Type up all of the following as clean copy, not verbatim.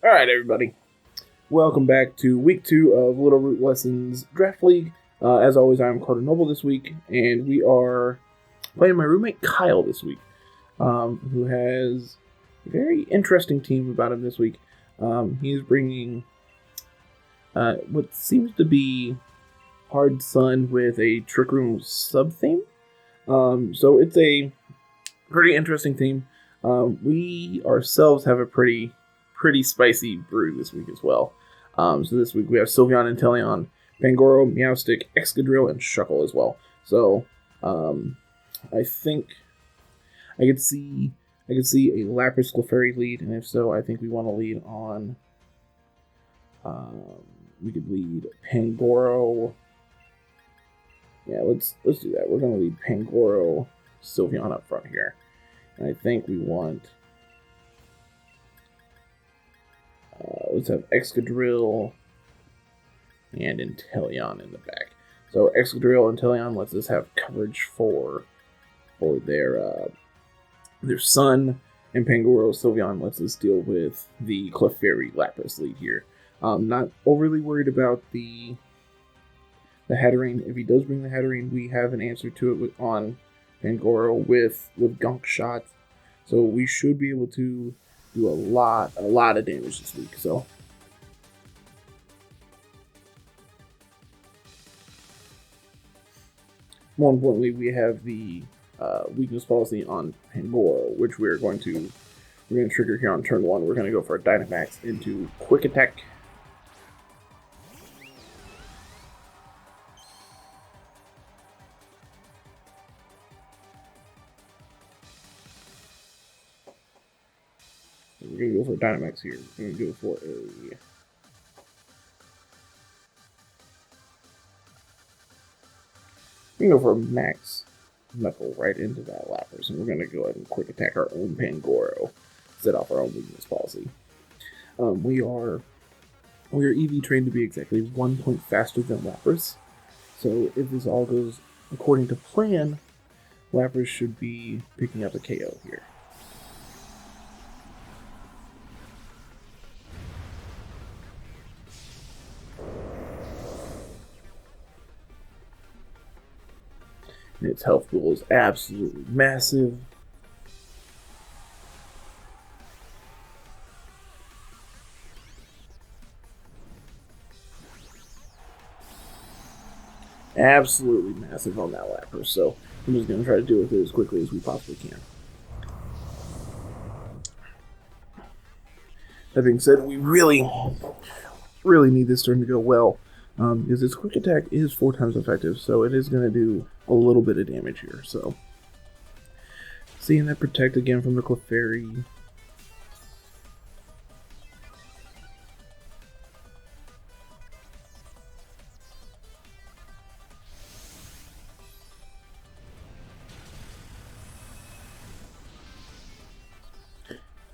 Alright, everybody. Welcome back to week 2 of Little Root Lessons Draft League. As always, I'm Carter Noble this week, and we are playing my roommate Cyle this week, who has a very interesting team about him this week. He is bringing what seems to be Hard Sun with a Trick Room sub-theme. So it's a pretty interesting theme. We ourselves have a pretty spicy brew this week as well. So this week we have Sylveon, Inteleon, Pangoro, Meowstic, Excadrill, and Shuckle as well. So I think I could see a Lapras Clefairy lead, and if so, I think we want to lead on. We could lead Pangoro. Yeah, let's do that. We're gonna lead Pangoro, Sylveon up front here, and I think we want. Let's have Excadrill and Inteleon in the back. So Excadrill and Inteleon lets us have coverage for their Sun, and Pangoro Sylveon lets us deal with the Clefairy Lapras lead here. Not overly worried about the Hatterene. If he does bring the Hatterene, we have an answer to it on Pangoro with Gunk Shot. So we should be able to do a lot of damage this week. So more importantly, we have the weakness policy on Pangoro, which we're going to trigger here on turn 1. We're going to go for a Dynamax into Quick Attack. We're going to go for a Dynamax here. We're going to go for a... We're going to go for a Max Knuckle right into that Lapras, and we're going to go ahead and Quick Attack our own Pangoro, set off our own weakness policy. We are EV trained to be exactly 1 point faster than Lapras, so if this all goes according to plan, Lapras should be picking up a KO here. And its health pool is absolutely massive. Absolutely massive on that Lapras, so I'm just going to try to deal with it as quickly as we possibly can. That being said, we really need this turn to go well. Because its Quick Attack is 4 times effective, so it is going to do a little bit of damage here. So, seeing that Protect again from the Clefairy.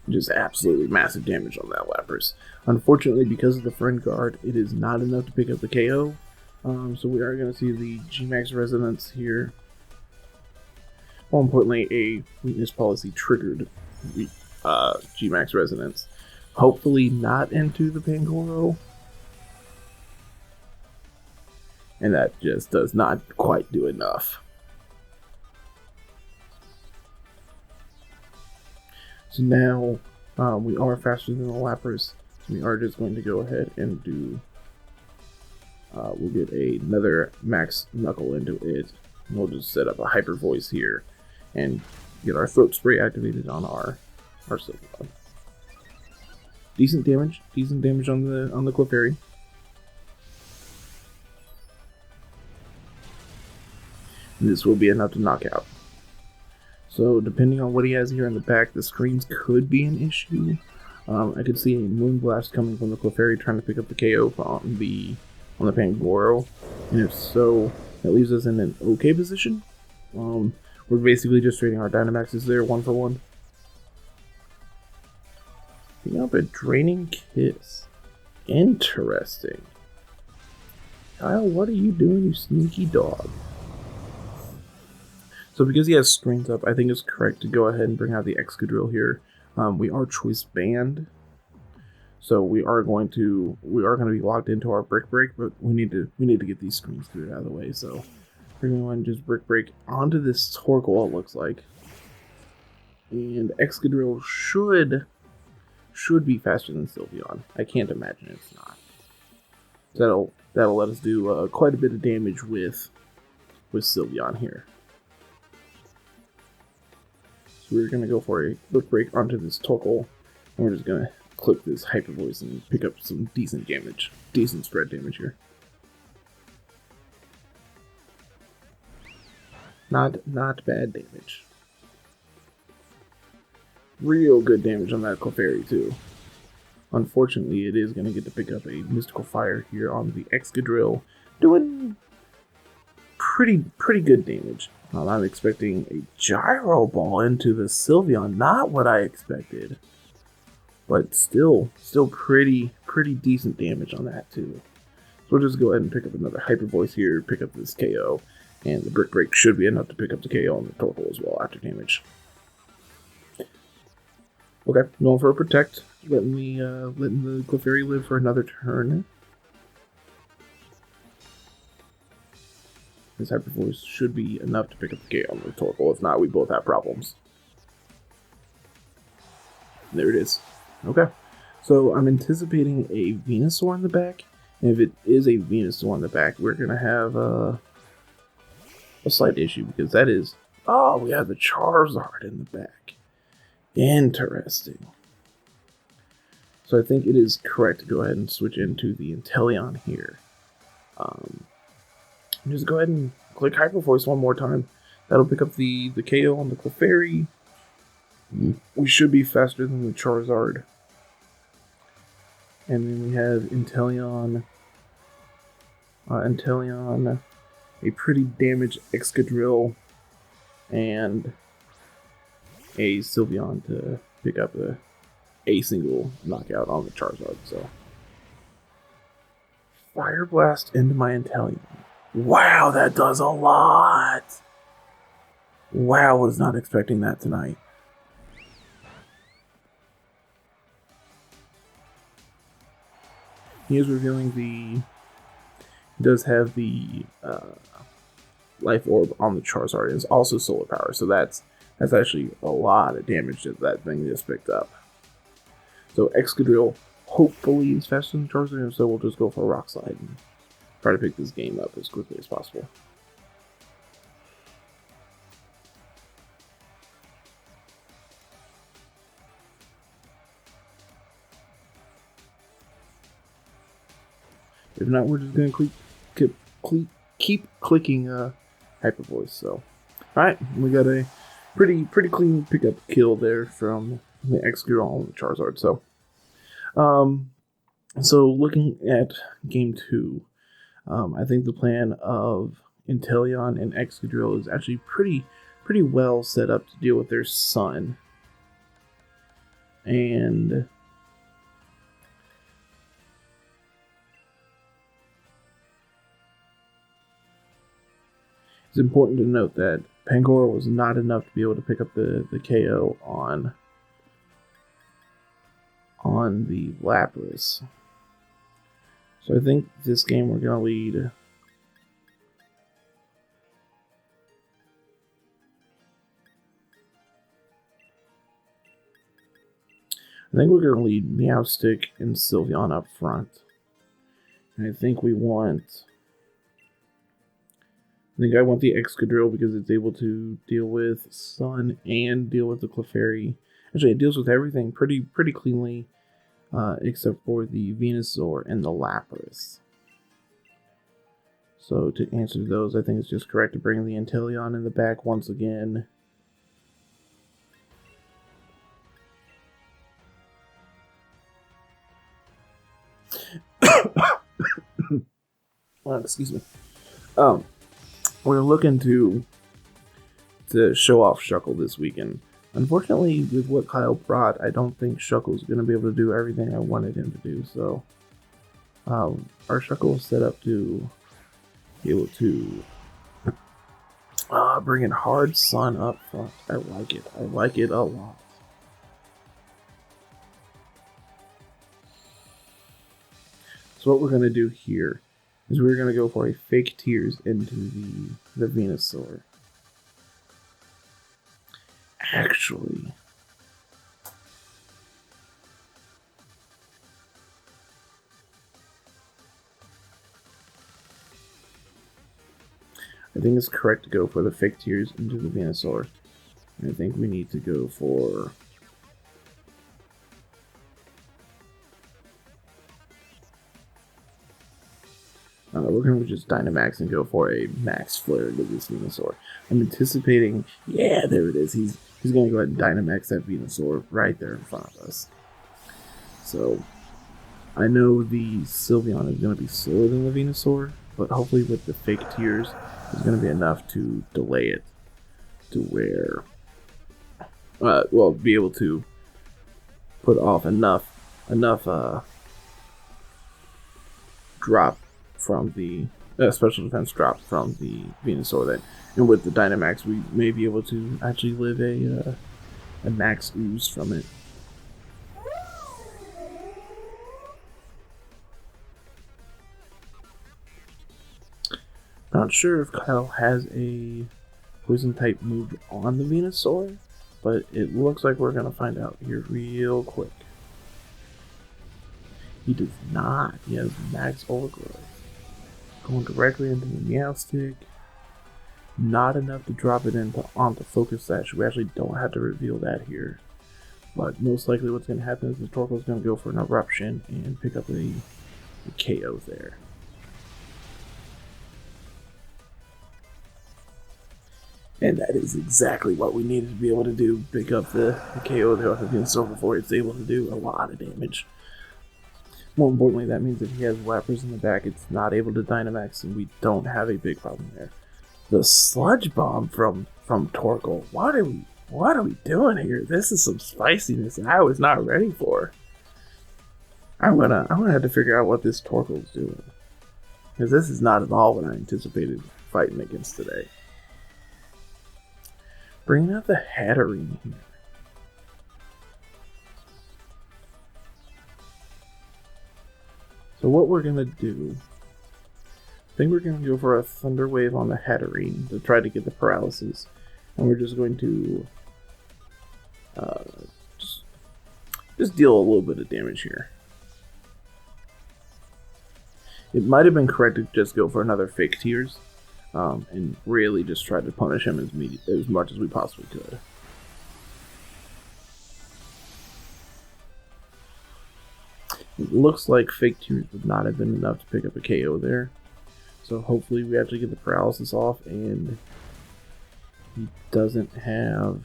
Just absolutely massive damage on that Lapras. Unfortunately, because of the Friend Guard, it is not enough to pick up the KO. So we are going to see the G-Max Resonance here. More importantly, a weakness policy triggered G-Max Resonance. Hopefully not into the Pangoro. And that just does not quite do enough. So now we are faster than the Lapras. So we are just going to go ahead and do... we'll get another Max Knuckle into it. We'll just set up a Hyper Voice here and get our Throat Spray activated on our Sylveon. Decent damage on the Clefairy. And this will be enough to knock out. So depending on what he has here in the back, the screens could be an issue. I could see a Moonblast coming from the Clefairy trying to pick up the KO on the Pangoro, and if so, that leaves us in an okay position. We're basically just trading our Dynamaxes there 1 for 1. Picking up a Draining Kiss. Interesting. Kyle, what are you doing, you sneaky dog? So because he has screens up, I think it's correct to go ahead and bring out the Excadrill here. We are choice banned, So we are going to be locked into our brick break, but we need to get these screens cleared out of the way. So we're going to just brick break onto this Torkoal, it looks like. And Excadrill should be faster than Sylveon. I can't imagine it's not. That'll let us do quite a bit of damage with Sylveon here. So we're gonna go for a brick break onto this Torkoal, and we're just gonna click this Hyper Voice and pick up some decent spread damage here. Not bad damage. Real good damage on that Clefairy too. Unfortunately, it is going to get to pick up a Mystical Fire here on the Excadrill, doing pretty good damage. I'm expecting a Gyro Ball into the Sylveon, not what I expected, but still pretty decent damage on that too. So we'll just go ahead and pick up another Hyper Voice here, pick up this KO, and the Brick Break should be enough to pick up the KO on the Torkoal as well after damage. Okay, going for a Protect, letting the Clefairy live for another turn. This Hyper Voice should be enough to pick up the KO on the Torkoal. If not, we both have problems. There it is. Okay, so I'm anticipating a Venusaur in the back, and if it is a Venusaur in the back, we're gonna have a slight issue because that is we have the Charizard in the back. Interesting. So I think it is correct to go ahead and switch into the Inteleon here. Just go ahead and click Hyper Voice one more time. That'll pick up the KO on the Clefairy. We should be faster than the Charizard. And then we have Inteleon. A pretty damaged Excadrill, and a Sylveon to pick up a single knockout on the Charizard. So Fire Blast into my Inteleon. Wow, that does a lot. Wow, was not expecting that tonight. He is revealing he does have the Life Orb on the Charizard. It's also Solar Power, so that's actually a lot of damage that thing just picked up. So Excadrill hopefully is faster than Charizard, so we'll just go for a Rock Slide and try to pick this game up as quickly as possible. If not, we're just going to keep clicking Hyper Voice. So, alright, we got a pretty clean pickup kill there from the Excadrill on the Charizard. So looking at game 2, I think the plan of Inteleon and Excadrill is actually pretty well set up to deal with their son. And it's important to note that Pangoro was not enough to be able to pick up the KO on the Lapras. So I think this game we're going to lead Meowstic and Sylveon up front. And I think I want the Excadrill because it's able to deal with Sun and deal with the Clefairy. Actually, it deals with everything pretty cleanly, except for the Venusaur and the Lapras. So to answer those, I think it's just correct to bring the Inteleon in the back once again. Excuse me. We're looking to show off Shuckle this weekend. Unfortunately, with what Cyle brought, I don't think Shuckle's going to be able to do everything I wanted him to do. So, our Shuckle is set up to be able to bring in Hard Sun up front. I like it. I like it a lot. So what we're going to do here is we're going to go for a fake tears into the Venusaur. Actually, I think it's correct to go for the fake tears into the Venusaur. And I think we need to go for... we're going to just Dynamax and go for a Max Flare into this Venusaur. I'm anticipating... Yeah, there it is. He's going to go ahead and Dynamax that Venusaur right there in front of us. So, I know the Sylveon is going to be slower than the Venusaur, but hopefully with the fake tears, it's going to be enough to delay it to where... well, be able to put off enough drop from the special defense drop from the Venusaur that, and with the Dynamax, we may be able to actually live a max ooze from it. Not sure if Cyle has a poison type move on the Venusaur, but it looks like we're gonna find out here real quick. He does not. He has max overgrowth. Going directly into the Meowstic. Not enough to drop it onto Focus Sash. We actually don't have to reveal that here. But most likely what's going to happen is the Torkoal is going to go for an Eruption and pick up a KO there. And that is exactly what we needed to be able to do. Pick up the KO there off the Venusaur before it's able to do a lot of damage. More importantly, that means if he has Whappers in the back, it's not able to Dynamax, and we don't have a big problem there. The Sludge Bomb from Torkoal. What are we doing here? This is some spiciness that I was not ready for. I'm gonna have to figure out what this Torkoal's doing, because this is not at all what I anticipated fighting against today. Bringing out the Hatterene here. So what we're going to do, I think we're going to go for a Thunder Wave on the Hatterene to try to get the paralysis. And we're just going to just deal a little bit of damage here. It might have been correct to just go for another Fake Tears and really just try to punish him as much as we possibly could. It looks like Fake Tears would not have been enough to pick up a KO there. So hopefully we actually get the paralysis off and he doesn't have...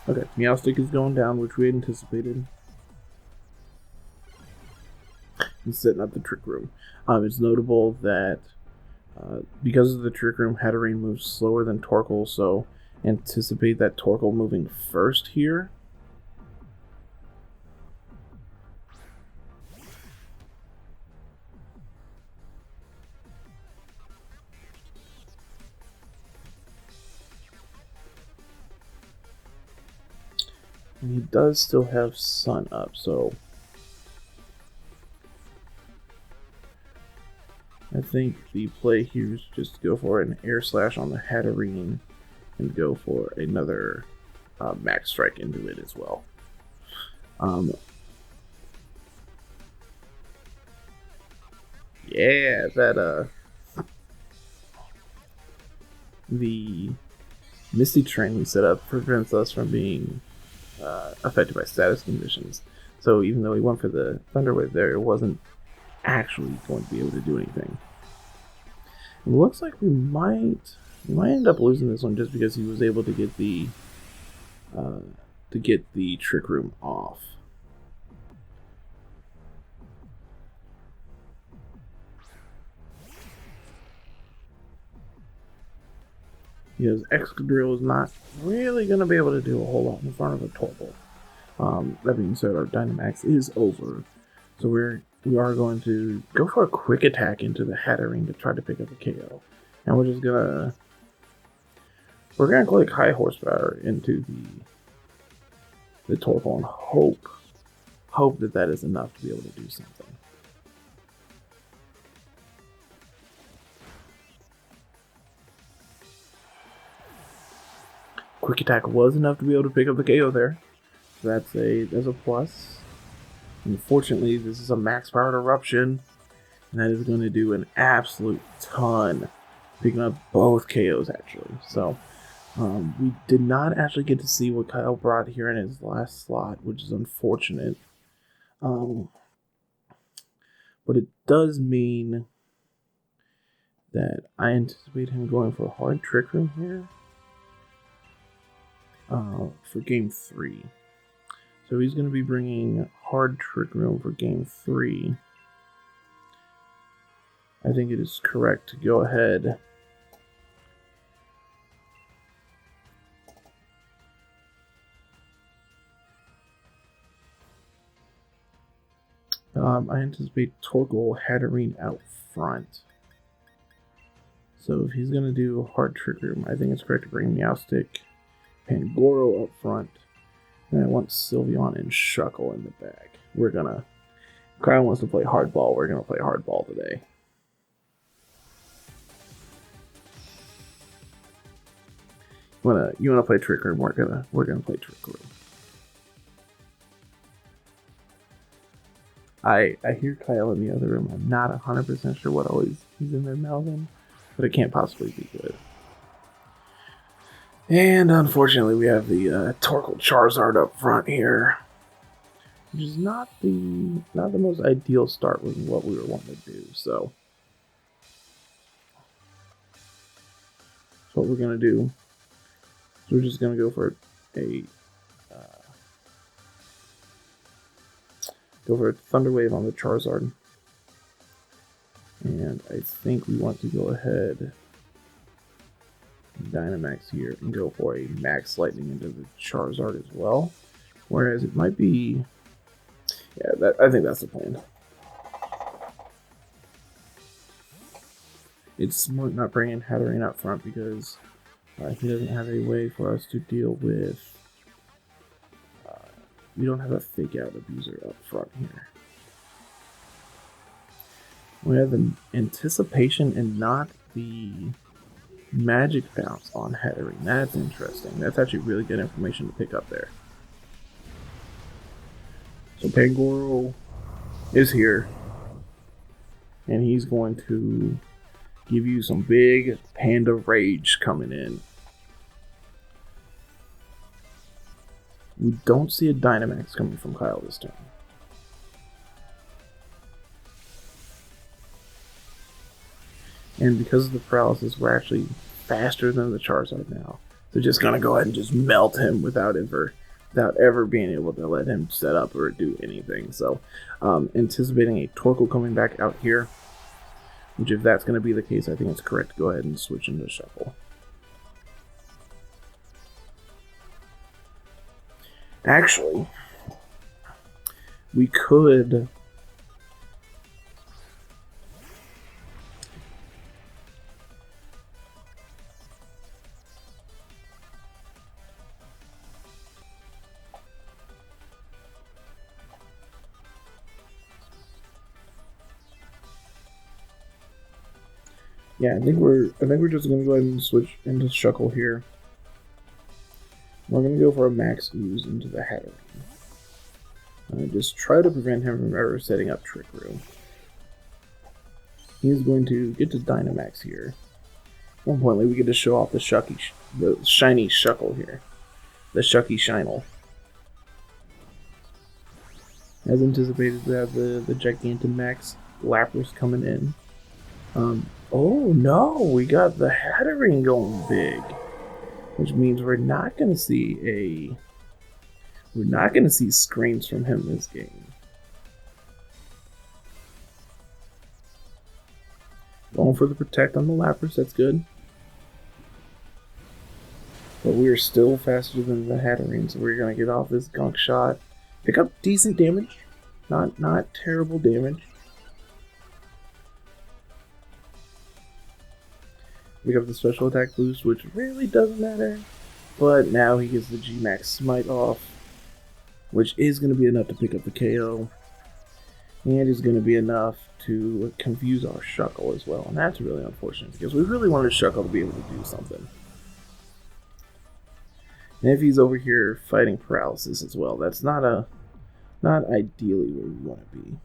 Okay, Meowstic is going down, which we had anticipated. He's setting up the Trick Room. It's notable that because of the Trick Room, Hatterene moves slower than Torkoal, so anticipate that Torkoal moving first here. And he does still have Sun up, so I think the play here is just to go for an Air Slash on the Hatterene and go for another Max Strike into it as well. Yeah, that the Misty Train we set up prevents us from being affected by status conditions. So even though he went for the Thunder Wave there, it wasn't actually going to be able to do anything. It looks like we might end up losing this one just because he was able to get the Trick Room off. Because Excadrill is not really going to be able to do a whole lot in front of a Torkoal. That being said, our Dynamax is over. So we are going to go for a quick attack into the Hatterene to try to pick up a KO. And we're gonna click high horsepower into the Torkoal and hope that is enough to be able to do something. Quick attack was enough to be able to pick up the KO there. So that's a plus. Unfortunately, this is a max powered eruption, and that is going to do an absolute ton, picking up both KOs actually. So we did not actually get to see what Cyle brought here in his last slot, which is unfortunate. But it does mean that I anticipate him going for a hard Trick Room here for Game 3. So he's going to be bringing hard Trick Room for Game 3. I think it is correct to go ahead I anticipate Torkoal Hatterene out front. So if he's going to do hard Trick Room, I think it's correct to bring Meowstic, Pangoro up front, and I want Sylveon and Shuckle in the back. Cyle wants to play hardball. We're going to play hardball today. You wanna play Trick Room? We're gonna play Trick Room. I hear Cyle in the other room. I'm not 100% sure what always he's in there mouthing, but it can't possibly be good. And unfortunately, we have the Torkoal Charizard up front here, which is not the most ideal start with what we were wanting to do. So what we're gonna do. So we're just going to go for a Thunder Wave on the Charizard. And I think we want to go ahead and Dynamax here and go for a Max Lightning into the Charizard as well. Whereas it might be... Yeah, I think that's the plan. It's smart not bringing Hatterene up front because... he doesn't have a way for us to deal with... we don't have a fake out abuser up front here. We have an anticipation and not the magic bounce on Hatterene. That's interesting. That's actually really good information to pick up there. So Pangoro is here. And he's going to give you some big Panda Rage coming in. We don't see a Dynamax coming from Cyle this turn. And because of the paralysis, we're actually faster than the Charizard now. So just gonna go ahead and just melt him without ever being able to let him set up or do anything. So anticipating a Torkoal coming back out here. Which, if that's going to be the case, I think it's correct to go ahead and switch into Shuckle. Actually, we could... Yeah, I think we're just gonna go ahead and switch into Shuckle here. We're gonna go for a Max Ooze into the Hatterene. Just try to prevent him from ever setting up Trick Room. He's going to get to Dynamax here. At one point, we get to show off the shiny Shuckle here, the Shucky Shinel. As anticipated, we have the Gigantamax Lapras coming in. Oh no, we got the Hatterene going big, which means we're not going to see screens from him this game. Going for the Protect on the Lapras, that's good. But we are still faster than the Hatterene, so we're going to get off this Gunk Shot. Pick up decent damage, not terrible damage. We have the special attack boost, which really doesn't matter. But now he gets the G-Max Smite off, which is going to be enough to pick up the KO. And is going to be enough to confuse our Shuckle as well. And that's really unfortunate because we really wanted Shuckle to be able to do something. And if he's over here fighting paralysis as well, that's not ideally where we want to be.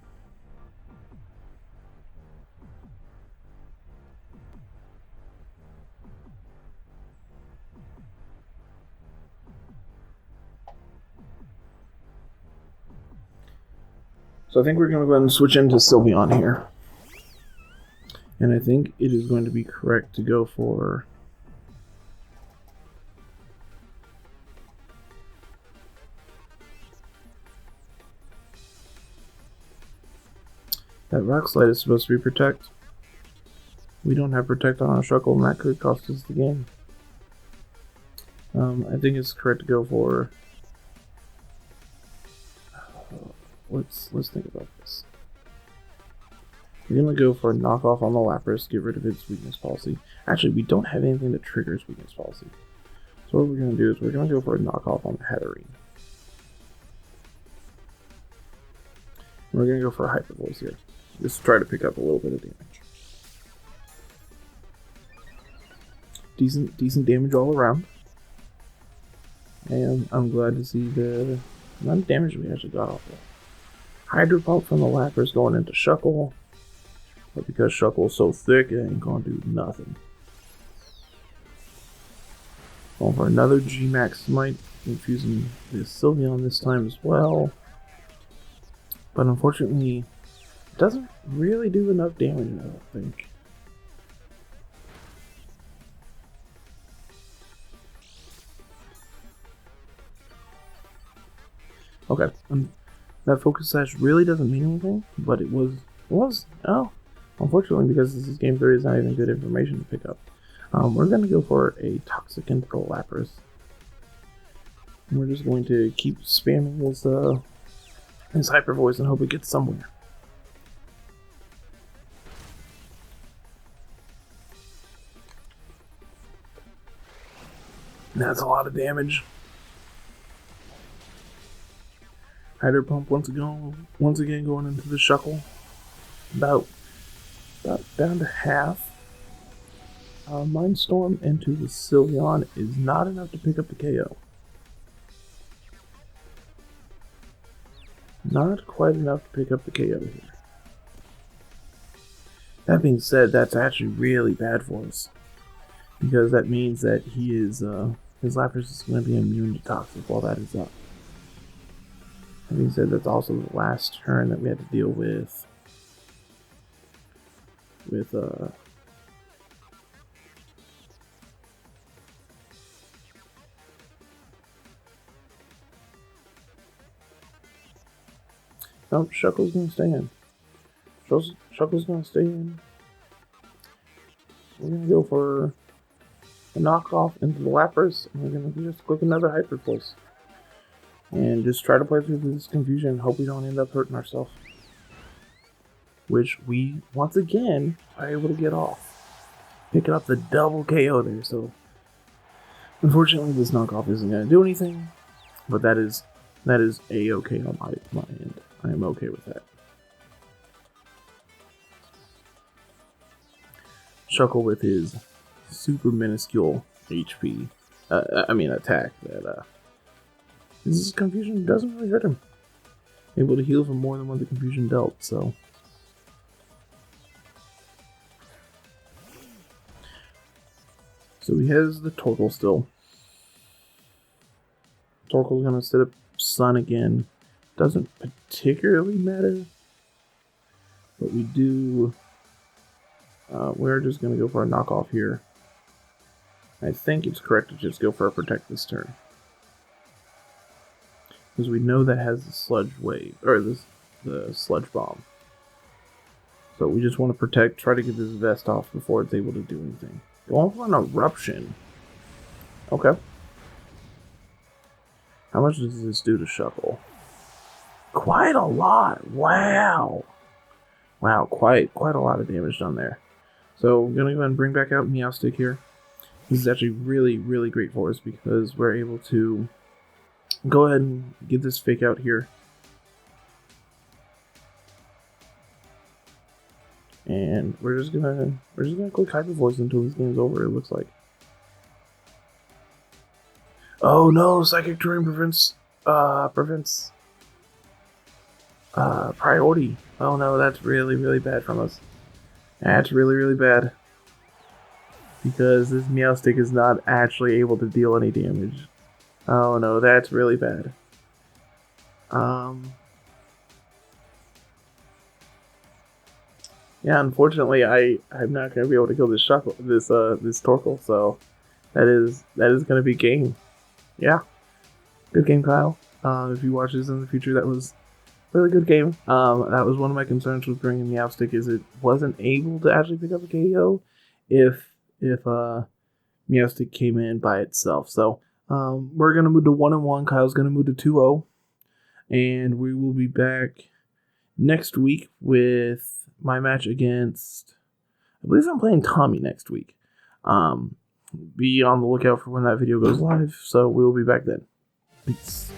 So I think we're going to go ahead and switch into Sylveon here. And I think it is going to be correct to go for... That Rock Slide is supposed to be Protect. We don't have Protect on our Shuckle, and that could cost us the game. I think it's correct to go for... Let's think about this. We're going to go for a knockoff on the Lapras, get rid of its weakness policy. Actually, we don't have anything that triggers weakness policy. So what we're going to do is we're going to go for a knockoff on the Hatterene. We're going to go for a Hyper Voice here. Just try to pick up a little bit of damage. Decent damage all around. And I'm glad to see the amount of damage we actually got off of. Hydro Pump from the Lapras going into Shuckle. But because Shuckle's so thick, it ain't gonna do nothing. Going for another G-Max Smite, infusing the Sylveon this time as well. But unfortunately, it doesn't really do enough damage, I don't think. Okay, that focus sash really doesn't mean anything, but it was, unfortunately, because this is game 3, it's not even good information to pick up. We're going to go for a Toxic into the Lapras. And we're just going to keep spamming his Hyper Voice and hope it gets somewhere. And that's a lot of damage. Hydro Pump once again going into the Shuckle. About down to half. Mind Storm into the Sylveon is not enough to pick up the KO. Not quite enough to pick up the KO here. That being said, that's actually really bad for us. Because that means that he is, his Lapras is going to be immune to Toxic while that is up. That being said, that's also the last turn that we had to deal with no, Shuckle's gonna stay in. Shuckle's gonna stay in. We're gonna go for a knockoff into the Lapras, and we're gonna just click another Hyper Pulse. And just try to play through this confusion and hope we don't end up hurting ourselves. Which we, once again, are able to get off. Picking up the double KO there, so... Unfortunately, this knockoff isn't going to do anything, but that is A-okay on my end. I am okay with that. Shuckle with his super minuscule HP, attack, that this confusion doesn't really hurt him. Able to heal for more than what the confusion dealt, so... So he has the Torkoal still. Torkoal's gonna set up Sun again. Doesn't particularly matter. But we do... we're just gonna go for a knockoff here. I think it's correct to just go for a Protect this turn. Because we know that has the Sludge Wave, or the Sludge Bomb. So we just want to Protect, try to get this vest off before it's able to do anything. Going for an Eruption. Okay. How much does this do to Shuckle? Quite a lot. Wow. Wow, quite a lot of damage done there. So we're going to go ahead and bring back out Meowstic here. This is actually really, really great for us because we're able to go ahead and get this Fake Out here. And we're just gonna click Hyper Voice until this game's over, it looks like. Oh no, Psychic Terrain prevents priority. Oh no, that's really, really bad from us. That's really, really bad. Because this Meowstic is not actually able to deal any damage. Oh no, that's really bad. Yeah, unfortunately, I'm not gonna be able to kill this this Torkoal, so that is gonna be game. Yeah, good game, Kyle. If you watch this in the future, that was a really good game. That was one of my concerns with bringing Meowstic is it wasn't able to actually pick up a KO if Meowstic came in by itself. So we're gonna move to 1-1. Kyle's gonna move to 2-0, and we will be back next week with my match against. I believe I'm playing Tommy next week. Be on the lookout for when that video goes live. So we'll be back then. Peace.